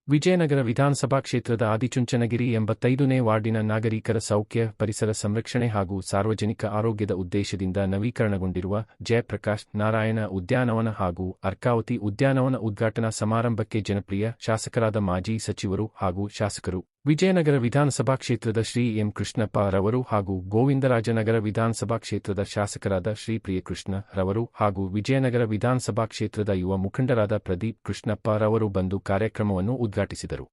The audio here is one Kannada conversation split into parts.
ವಿಜಯನಗರ ವಿಧಾನಸಭಾ ಕ್ಷೇತ್ರದ ಆದಿಚುಂಚನಗಿರಿ 85ನೇ ವಾರ್ಡಿನ ನಾಗರಿಕರ ಸೌಖ್ಯ, ಪರಿಸರ ಸಂರಕ್ಷಣೆ ಹಾಗೂ ಸಾರ್ವಜನಿಕ ಆರೋಗ್ಯದ ಉದ್ದೇಶದಿಂದ ನವೀಕರಣಗೊಂಡಿರುವ ಜಯಪ್ರಕಾಶ್ ನಾರಾಯಣ ಉದ್ಯಾನವನ ಹಾಗೂ ಅರ್ಕಾವತಿ ಉದ್ಯಾನವನ ಉದ್ಘಾಟನಾ ಸಮಾರಂಭಕ್ಕೆ ಜನಪ್ರಿಯ ಶಾಸಕರಾದ ಮಾಜಿ ಸಚಿವರು ಹಾಗೂ ಶಾಸಕರು, ವಿಜಯನಗರ ವಿಧಾನಸಭಾ ಕ್ಷೇತ್ರದ ಶ್ರೀ ಎಂ. ಕೃಷ್ಣಪ್ಪ ರವರು ಹಾಗೂ ಗೋವಿಂದರಾಜನಗರ ವಿಧಾನಸಭಾ ಕ್ಷೇತ್ರದ ಶಾಸಕರಾದ ಶ್ರೀ ಪ್ರಿಯಕೃಷ್ಣ ರವರು ಹಾಗೂ ವಿಜಯನಗರ ವಿಧಾನಸಭಾ ಕ್ಷೇತ್ರದ ಯುವ ಮುಖಂಡರಾದ ಪ್ರದೀಪ್ ಕೃಷ್ಣಪ್ಪ ರವರು ಬಂದು ಕಾರ್ಯಕ್ರಮವನ್ನು ಉದ್ಘಾಟಿಸಿದರು.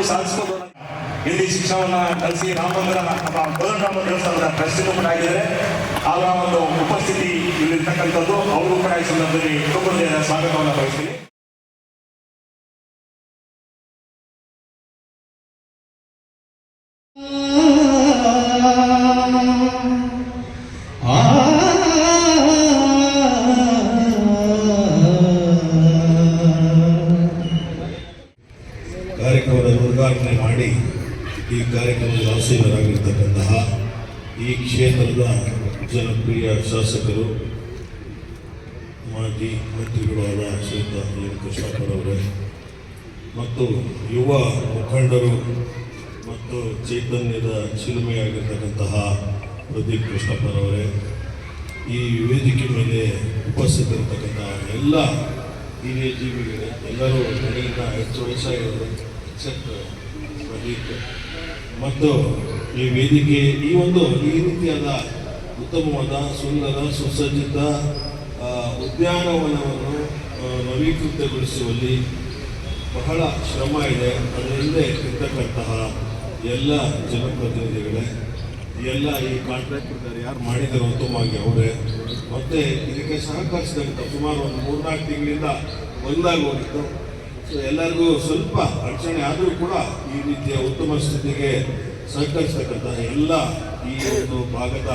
ಸಾಧಿಸಬಹುದು. ಇಲ್ಲಿ ಶಿಕ್ಷಣವನ್ನ ಕಲಿಸಿ ರಾಮಮಂದಿರ ಕೋದಂಡರಾಮ ದೇವಸ್ಥಾನದ ಟ್ರಸ್ಟಿಗೂ ಕೂಡ ಆಗಿದ್ದಾರೆ. ಅವರ ಒಂದು ಉಪಸ್ಥಿತಿ ಇಲ್ಲಿರ್ತಕ್ಕಂಥದ್ದು ಅವರು ಕೂಡ ಈ ಸಂದರ್ಭದಲ್ಲಿ ತುಂಬ ಸ್ವಾಗತವನ್ನು ಬಯಸ್ತೀನಿ. ಕಾರ್ಯಕ್ರಮದ ಉದ್ಘಾಟನೆ ಮಾಡಿ ಈ ಕಾರ್ಯಕ್ರಮದ ಆಸೀನರಾಗಿರ್ತಕ್ಕಂತಹ ಈ ಕ್ಷೇತ್ರದ ಜನಪ್ರಿಯ ಶಾಸಕರು, ಮಾಜಿ ಮಂತ್ರಿಗಳಾದ ಶ್ರೀಯುತ ಎಂ. ಕೃಷ್ಣಪ್ಪರವರೇ ಮತ್ತು ಯುವ ಮುಖಂಡರು ಮತ್ತು ಚೈತನ್ಯದ ಚಿಲುಮೆಯಾಗಿರ್ತಕ್ಕಂತಹ ಪ್ರದೀಪ್ ಕೃಷ್ಣಪ್ಪರವರೇ, ಈ ವೇದಿಕೆ ಮೇಲೆ ಉಪಸ್ಥಿತರಿರ್ತಕ್ಕಂತಹ ಎಲ್ಲ ಹಿರಿಯ ಜೀವಿಗಳೇ, ಎಲ್ಲರೂ ನನಗಿಂತ ಹೆಚ್ಚು ವಯಸ್ಸಾಗಿರೋದು ಎಕ್ಸೆಪ್ಟ್ ಪ್ರದೀಪ್, ಮತ್ತು ಈ ವೇದಿಕೆ ಈ ರೀತಿಯಾದ ಉತ್ತಮವಾದ ಸುಂದರ ಸುಸಜ್ಜಿತ ಉದ್ಯಾನವನವನ್ನು ನವೀಕೃತಗೊಳಿಸುವಲ್ಲಿ ಬಹಳ ಶ್ರಮ ಇದೆ. ಅದರ ಹಿಂದೆ ಇರ್ತಕ್ಕಂತಹ ಎಲ್ಲ ಜನಪ್ರತಿನಿಧಿಗಳೇ, ಎಲ್ಲ ಈ ಕಾಂಟ್ರಾಕ್ಟರ್ ಯಾರು ಮಾಡಿದಾರೋ ಉತ್ತಮವಾಗಿ ಅವರೇ, ಮತ್ತು ಇದಕ್ಕೆ ಸಹಕರಿಸಿದಂಥ ಸುಮಾರು ಒಂದು 3-4 ತಿಂಗಳಿಂದ ಒಂದಾಗಿ ಹೋಗಿತ್ತು. ಸೊ ಎಲ್ಲರಿಗೂ ಸ್ವಲ್ಪ ಅಡಚಣೆ ಆದರೂ ಕೂಡ ಈ ರೀತಿಯ ಉತ್ತಮ ಸ್ಥಿತಿಗೆ ಸಹಕರಿಸ್ತಕ್ಕಂಥ ಎಲ್ಲ ಈ ಒಂದು ಭಾಗದ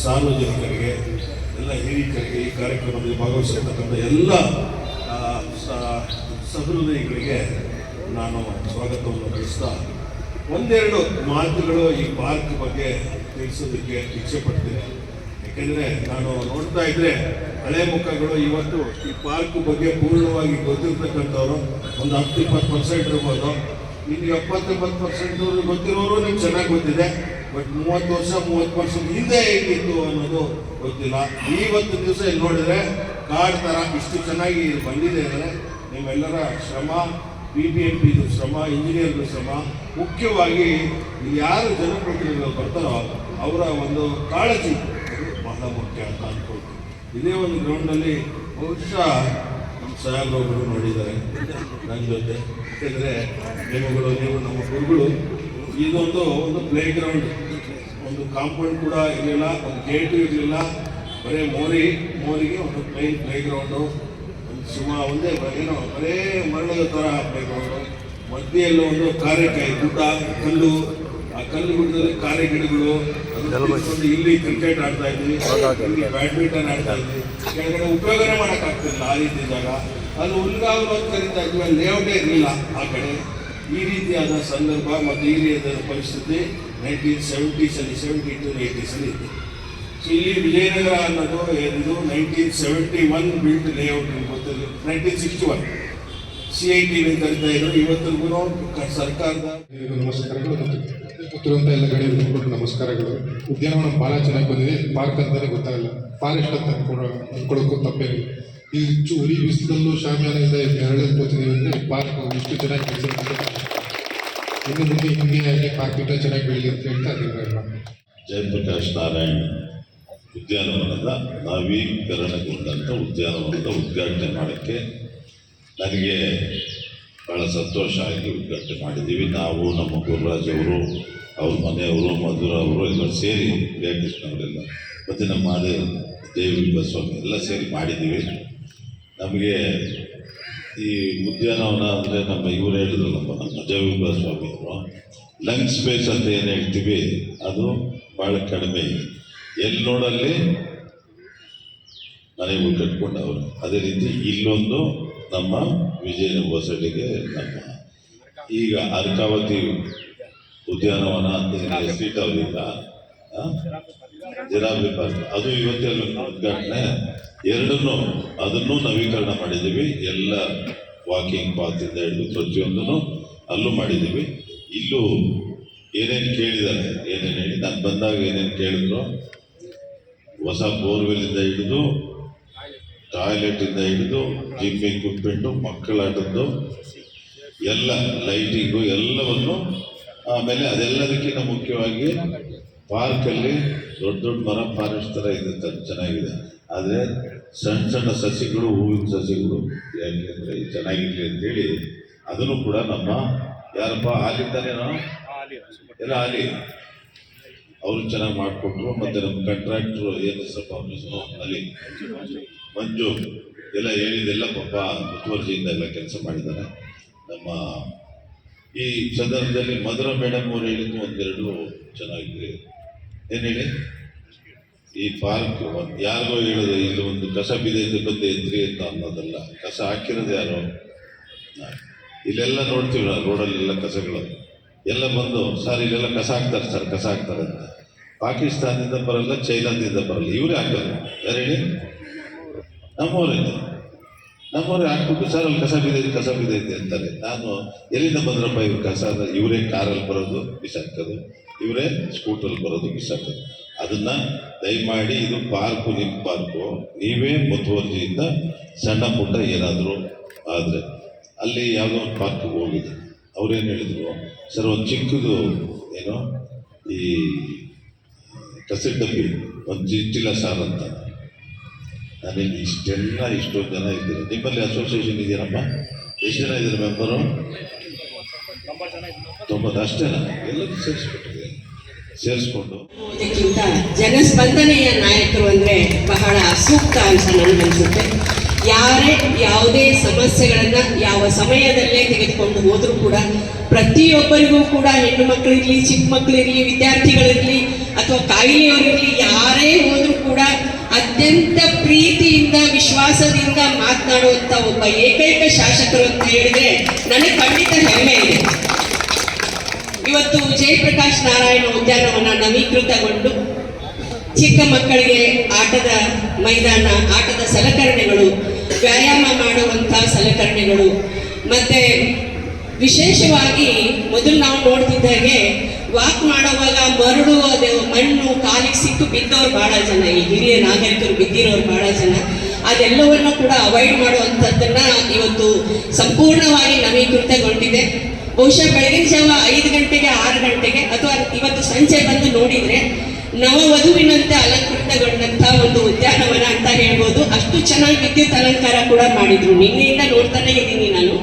ಸಾರ್ವಜನಿಕರಿಗೆ, ಎಲ್ಲ ಹಿರಿಯರಿಗೆ, ಈ ಕಾರ್ಯಕ್ರಮದಲ್ಲಿ ಭಾಗವಹಿಸಿರ್ತಕ್ಕಂಥ ಎಲ್ಲ ಸಹೃದಯಿಗಳಿಗೆ ನಾನು ಸ್ವಾಗತವನ್ನು ಬಯಸ್ತಾ ಒಂದೆರಡು ಮಾತುಗಳು ಈ ಪಾರ್ಕ್ ಬಗ್ಗೆ ತಿಳಿಸೋದಕ್ಕೆ ಇಚ್ಛೆ ಪಡ್ತೀನಿ. ಯಾಕೆಂದರೆ ನಾನು ನೋಡ್ತಾ ಇದ್ದರೆ ಹಳೆ ಮುಖಗಳು ಇವತ್ತು ಈ ಪಾರ್ಕ್ ಬಗ್ಗೆ ಪೂರ್ಣವಾಗಿ ಗೊತ್ತಿರ್ತಕ್ಕಂಥವ್ರು ಒಂದು 10-20% ಇರ್ಬೋದು. ಇನ್ನು 70-80% ಗೊತ್ತಿರೋರು ನಿಮ್ಗೆ ಚೆನ್ನಾಗಿ ಗೊತ್ತಿದೆ. ಬಟ್ 30 ವರ್ಷ ಹಿಂದೆ ಹೇಗಿತ್ತು ಅನ್ನೋದು ಗೊತ್ತಿಲ್ಲ. ಇವತ್ತು ದಿವಸ ಇಲ್ಲಿ ನೋಡಿದರೆ ಕಾಡ್ ಥರ ಇಷ್ಟು ಚೆನ್ನಾಗಿ ಬಂದಿದೆ ಅಂದರೆ ನಿಮ್ಮೆಲ್ಲರ ಶ್ರಮ, BBMPದು ಶ್ರಮ, ಇಂಜಿನಿಯರ್ದು ಶ್ರಮ, ಮುಖ್ಯವಾಗಿ ಯಾರು ಜನಪ್ರತಿನಿಧಿಗಳು ಬರ್ತಾರೋ ಅವರ ಒಂದು ಕಾಳಜಿ ಬಹಳ ಮುಖ್ಯ ಅಂತ ಅಂದ್ಕೊಳ್ತೀನಿ. ಇದೇ ಒಂದು ಗ್ರೌಂಡಲ್ಲಿ ಬಹುಶಃ ನಮ್ಮ ಸಾಹೇಬ್ರೊಬ್ಬರು ನೋಡಿದ್ದಾರೆ ನನ್ನ ಜೊತೆ. ಯಾಕೆಂದರೆ ನೀವು ನಮ್ಮ ಗುರುಗಳು, ಇದೊಂದು ಪ್ಲೇ ಗ್ರೌಂಡ್, ಒಂದು ಕಾಂಪೌಂಡ್ ಕೂಡ ಇರಲಿಲ್ಲ, ಒಂದು ಗೇಟು ಇರಲಿಲ್ಲ, ಬರೀ ಮೋರಿಗೆ ಒಂದು ಪ್ಲೇ ಗ್ರೌಂಡು, ಒಂದೇ ಬರೇ ಮರಳದ ಥರ ಪ್ಲೇ ಗ್ರೌಂಡು, ಮಧ್ಯೆಲ್ಲ ಒಂದು ಕಾರೆಕಾಯಿ ಗುಡ್ಡ ಕಲ್ಲು, ಆ ಕಲ್ಲು ಗುಡ್ಡದಲ್ಲಿ ಕಾರೆ ಗಿಡಗಳು, ಇಲ್ಲಿ ಕ್ರಿಕೆಟ್ ಆಡ್ತಾ ಇದ್ವಿ, ಇಲ್ಲಿ ಬ್ಯಾಡ್ಮಿಂಟನ್ ಆಡ್ತಾ ಇದ್ವಿ. ಕೆಳಗಡೆ ಉಪಯೋಗನೇ ಮಾಡೋಕ್ಕಾಗ್ತಿಲ್ಲ ಆ ರೀತಿ ಜಾಗ. ಅಲ್ಲಿ ಹುಲ್ಗಾವಲು ಅಂತ ಕರೀತಾ ಇದ್ವಿ, ಅಲ್ಲಿ ಲೇಔಟೇ ಇರಲಿಲ್ಲ ಆ ಕಡೆ. ಈ ರೀತಿಯಾದ ಸಂದರ್ಭ ಮತ್ತು ಈ ರೀತಿಯಾದ ಪರಿಸ್ಥಿತಿ 1970s 72 80s ಇತ್ತು. ಸೊ ಇಲ್ಲಿ ವಿಜಯನಗರ ಅನ್ನೋದು ಇದು 1971 ಬಿಲ್ಟ್ ಲೇಔಟ್ ಗೊತ್ತಿಲ್ಲ, 1961 CIT ಕರಿತಾ ಇದ್ರು. ಇವತ್ತಿಗೂ ಸರ್ಕಾರದ ನಮಸ್ಕಾರಗಳು ಮತ್ತು ಎಲ್ಲ ಗಣ್ಯರು ನಮಸ್ಕಾರಗಳು. ಉದ್ಯಾನವನ ಭಾಳ ಚೆನ್ನಾಗಿ ಬಂದಿದೆ. ಪಾರ್ಕ್ ಅಂತಲೇ ಗೊತ್ತಾಗಲ್ಲ, ಫಾರೆಸ್ಟ್ ಅಂತ ಅನ್ಕೊಳ್ಳೋಕ್ಕೂ ತಪ್ಪೇನಿಲ್ಲ. ಈ ಉರಿ ಬಿಸಿಲಲ್ಲೂ ಶಾಮಿಯಾನದಿಂದ ನೆರಳಲ್ಲಿ ಕೂತಿದ್ದೀವಿ ಅಂದರೆ ಪಾರ್ಕ್ ಇಷ್ಟು ಚೆನ್ನಾಗಿ ಕೆಲಸ ಮಾಡ್ತಾರೆ. ಇನ್ನು ಮುಂದೆ ಹಿಂಗೆ ಆಗಿ ಪಾರ್ಕ್ ಇನ್ನೂ ಚೆನ್ನಾಗಿ ಬೆಳೀಲಿ ಅಂತ ಹೇಳ್ತಾ ಅದನ್ನು ಜಯಪ್ರಕಾಶ್ ನಾರಾಯಣ್ ಉದ್ಯಾನವನದ ನವೀಕರಣಗೊಂಡಂಥ ಉದ್ಯಾನವನದ ಉದ್ಘಾಟನೆ ಮಾಡೋಕ್ಕೆ ನನಗೆ ಭಾಳ ಸಂತೋಷ ಆಗಿ ಉದ್ಘಾಟನೆ ಮಾಡಿದ್ದೀವಿ. ನಾವು, ನಮ್ಮ ಗುರುರಾಜ್ ಅವರು, ಅವ್ರ ಮನೆಯವರು, ಮಧುರ ಅವರು ಎಲ್ಲ ಸೇರಿ, ಜಯಕೃಷ್ಣ ಅವರೆಲ್ಲ ಮತ್ತು ನಮ್ಮ ದೇವಿ ಬಸವಸ್ವಾಮಿ ಎಲ್ಲ ಸೇರಿ ಮಾಡಿದ್ದೀವಿ. ನಮಗೆ ಈ ಉದ್ಯಾನವನ ಅಂದರೆ ನಮ್ಮ ಇವರು ಹೇಳಿದ್ರು, ನಮ್ಮ ದೇವಿ ಬಸವಸ್ವಾಮಿ ಅವರು, ಲಂಗ್ ಸ್ಪೇಸ್ ಅಂತ ಏನು ಹೇಳ್ತೀವಿ ಅದು ಭಾಳ ಕಡಿಮೆ ಇದೆ. ಎಲ್ಲಿ ನೋಡಲ್ಲಿ ಮನೆಗಳು ಕಟ್ಕೊಂಡವರು. ಅದೇ ರೀತಿ ಇಲ್ಲೊಂದು ನಮ್ಮ ವಿಜಯನಗರ ಹೊಸಡಿಗೆ ನಮ್ಮ ಈಗ ಅರ್ಕಾವತಿ ಉದ್ಯಾನವನ ಅಂತ ಸ್ಟ್ರೀಟ್ ಅವರಿಂದ ಜಿರಾಫೆ ಪಾರ್ಕ್ ಅದು ಇವತ್ತೆಲ್ಲ ಉದ್ಘಾಟನೆ ಎರಡನ್ನೂ ಅದನ್ನು ನವೀಕರಣ ಮಾಡಿದ್ದೀವಿ. ಎಲ್ಲ ವಾಕಿಂಗ್ ಪಾತಿಂದ ಹಿಡಿದು ಪ್ರತಿಯೊಂದನ್ನು ಅಲ್ಲೂ ಮಾಡಿದ್ದೀವಿ. ಇಲ್ಲೂ ಏನೇನು ಕೇಳಿದ್ದಾರೆ, ಏನೇನು ಹೇಳಿ ನಾನು ಬಂದಾಗ ಏನೇನು ಕೇಳಿದ್ರು, ಹೊಸ ಬೋರ್ವೆಲ್ಲಿಂದ ಹಿಡಿದು ಟಾಯ್ಲೆಟಿಂದ ಹಿಡಿದು ಜಿಮ್ ಎಕ್ವಿಪ್ಮೆಂಟು, ಮಕ್ಕಳಾಟದ್ದು ಎಲ್ಲ, ಲೈಟಿಂಗು ಎಲ್ಲವನ್ನು. ಆಮೇಲೆ ಅದೆಲ್ಲದಕ್ಕಿಂತ ಮುಖ್ಯವಾಗಿ ಪಾರ್ಕಲ್ಲಿ ದೊಡ್ಡ ದೊಡ್ಡ ಮರ ಫಾರೆಸ್ಟ್ ಥರ ಇದೆ, ಚೆನ್ನಾಗಿದೆ. ಆದರೆ ಸಣ್ಣ ಸಣ್ಣ ಸಸಿಗಳು, ಹೂವಿನ ಸಸಿಗಳು, ಯಾಕೆಂದರೆ ಚೆನ್ನಾಗಿರಲಿ ಅಂತೇಳಿ ಅದನ್ನು ಕೂಡ ನಮ್ಮ ಯಾರಪ್ಪ ಆಲಿದ್ದಾನೇನೋ ಎಲ್ಲ ಆಲಿ ಅವರು ಚೆನ್ನಾಗಿ ಮಾಡಿಕೊಟ್ರು. ಮತ್ತು ನಮ್ಮ ಕಾಂಟ್ರಾಕ್ಟ್ರು ಏನು ಸ್ವಲ್ಪ ಅಲ್ಲಿ ಮಂಜು ಎಲ್ಲ ಹೇಳಿದೆಲ್ಲ ಪಾಪ ಮುತುವರ್ಜಿಯಿಂದ ಎಲ್ಲ ಕೆಲಸ ಮಾಡಿದ್ದಾರೆ. ನಮ್ಮ ಈ ಸಂದರ್ಭದಲ್ಲಿ ಮಧುರ ಮೇಡಮ್ ಅವರು ಹೇಳಿದ್ದು ಒಂದೆರಡು ಚೆನ್ನಾಗಿದೆ. ಏನು ಹೇಳಿ, ಈ ಪಾರ್ಕ್ ಯಾರಿಗೋ ಹೇಳೋದು ಇಲ್ಲಿ ಒಂದು ಕಸ ಬಿದ್ದಿದ್ದು ಬಂದು ಎದ್ರಿ ಅಂತ ಅನ್ನೋದಲ್ಲ, ಕಸ ಹಾಕಿರೋದು ಯಾರು. ಇಲ್ಲೆಲ್ಲ ನೋಡ್ತೀವಿ ನಾವು ರೋಡಲ್ಲೆಲ್ಲ ಕಸಗಳು ಎಲ್ಲ ಬಂದು, ಸರ್ ಇಲ್ಲೆಲ್ಲ ಕಸ ಹಾಕ್ತಾರೆ ಸರ್, ಕಸ ಹಾಕ್ತಾರೆ ಅಂತ. ಪಾಕಿಸ್ತಾನದಿಂದ ಬರಲ್ಲ, ಚೈನಾದಿಂದ ಬರಲ್ಲ, ಇವರೇ ಹಾಕೋದು. ಯಾರು ಹೇಳಿ, ನಮ್ಮವರೇ ಹಾಕ್ಬಿಟ್ಟು ಸರ್ ಅಲ್ಲಿ ಕಸ ಬಿದ್ದೈತೆ ಅಂತಾರೆ. ನಾನು ಎಲ್ಲಿಂದ ಬಂದ್ರಪ್ಪ ಇವ್ರು ಕಸ ಅಂದ್ರೆ, ಇವರೇ ಕಾರಲ್ಲಿ ಬರೋದು ಬಿಸಾಕೋದು, ಇವರೇ ಸ್ಕೂಟರಲ್ಲಿ ಬರೋದು ಬಿಸಾಕೋದು. ಅದನ್ನು ದಯಮಾಡಿ ಇದು ಪಾರ್ಕು, ನಿಮ್ಮ ಪಾರ್ಕು, ನೀವೇ ಮುತುವರ್ಜಿಯಿಂದ ಸಣ್ಣ ಪುಟ್ಟ ಏನಾದರೂ ಆದರೆ ಅಲ್ಲಿ ಯಾವುದೋ ಒಂದು ಪಾರ್ಕ್ಗೆ ಹೋಗಿದೆ. ಅವ್ರೇನು ಹೇಳಿದ್ರು, ಸರ್ ಒಂದು ಚಿಕ್ಕದು ಏನೋ ಈ ಕಸದ ಡಬ್ಬಿ ಒಂದು ಇಷ್ಟಿಲ್ಲ ಸಾರ್ ಅಂತ. ನಾನೇನು ಇಷ್ಟೊಂದು ಜನ ಇದ್ದೀರಿ, ನಿಮ್ಮಲ್ಲಿ ಅಸೋಸಿಯೇಷನ್ ಇದೆಯಲ್ಲಪ್ಪ, ಎಷ್ಟು ಜನ ಇದ್ದೀರಿ ಮೆಂಬರು? 90 ಅಷ್ಟೇನಾ? ಎಲ್ಲರೂ ಸೇರಿಸ್ಕೊಂಡು ಇದಕ್ಕಿಂತ ಜನಸ್ಪಂದನೆಯ ನಾಯಕರು ಅಂದರೆ ಬಹಳ ಸೂಕ್ತ ಅಂತ ನನಗನ್ಸುತ್ತೆ. ಯಾರೇ ಯಾವುದೇ ಸಮಸ್ಯೆಗಳನ್ನು ಯಾವ ಸಮಯದಲ್ಲೇ ತೆಗೆದುಕೊಂಡು ಹೋದರೂ ಕೂಡ ಪ್ರತಿಯೊಬ್ಬರಿಗೂ ಕೂಡ, ಹೆಣ್ಣು ಮಕ್ಕಳಿರಲಿ, ಚಿಕ್ಕ ಮಕ್ಕಳಿರಲಿ, ವಿದ್ಯಾರ್ಥಿಗಳಿರಲಿ ಅಥವಾ ಕಾಯಿಲೆಯವರಿರಲಿ, ಯಾರೇ ಹೋದರೂ ಕೂಡ ಅತ್ಯಂತ ಪ್ರೀತಿಯಿಂದ, ವಿಶ್ವಾಸದಿಂದ ಮಾತನಾಡುವಂಥ ಒಬ್ಬ ಏಕೈಕ ಶಾಸಕರು ಅಂತ ಹೇಳಿದ್ರೆ ನನಗೆ ಖಂಡಿತ ಹೆಮ್ಮೆ ಇದೆ. ಇವತ್ತು ಜಯಪ್ರಕಾಶ್ ನಾರಾಯಣ ಉದ್ಯಾನವನ ನವೀಕೃತಗೊಂಡು ಚಿಕ್ಕ ಮಕ್ಕಳಿಗೆ ಆಟದ ಮೈದಾನ, ಆಟದ ಸಲಕರಣೆಗಳು, ವ್ಯಾಯಾಮ ಮಾಡುವಂಥ ಸಲಕರಣೆಗಳು, ಮತ್ತು ವಿಶೇಷವಾಗಿ ಮೊದಲು ನಾವು ನೋಡ್ತಿದ್ದಾಗೆ ವಾಕ್ ಮಾಡುವಾಗ ಮರಳು, ಅದು ಮಣ್ಣು ಕಾಲಿಗೆ ಸಿಕ್ಕು ಬಿದ್ದವ್ರು ಭಾಳ ಜನ, ಈ ಹಿರಿಯ ನಾಗರಿಕರು ಬಿದ್ದಿರೋರು ಭಾಳ ಜನ. ಅದೆಲ್ಲವನ್ನು ಕೂಡ ಅವಾಯ್ಡ್ ಮಾಡುವಂಥದ್ದನ್ನು ಇವತ್ತು ಸಂಪೂರ್ಣವಾಗಿ ನವೀಕೃತಗೊಂಡಿದೆ. ಬಹುಶಃ ಬೆಳಗಿನ ಜಾವ 5 ಗಂಟೆಗೆ 6 ಗಂಟೆಗೆ ಅಥವಾ ಇವತ್ತು ಸಂಜೆ ಬಂದು ನೋಡಿದರೆ ನವವಧುವಿನಂತೆ ಅಲಂಕೃತಗೊಂಡಂಥ ಒಂದು ಉದ್ಯಾನವನ ಅಂತ ಹೇಳ್ಬೋದು. ಅಷ್ಟು ಚೆನ್ನಾಗಿ ವಿದ್ಯುತ್ ಅಲಂಕಾರ ಕೂಡ ಮಾಡಿದ್ರು. ನಿನ್ನೆಯಿಂದ ನೋಡ್ತಾನೆ ಇದ್ದೀನಿ ನಾನು.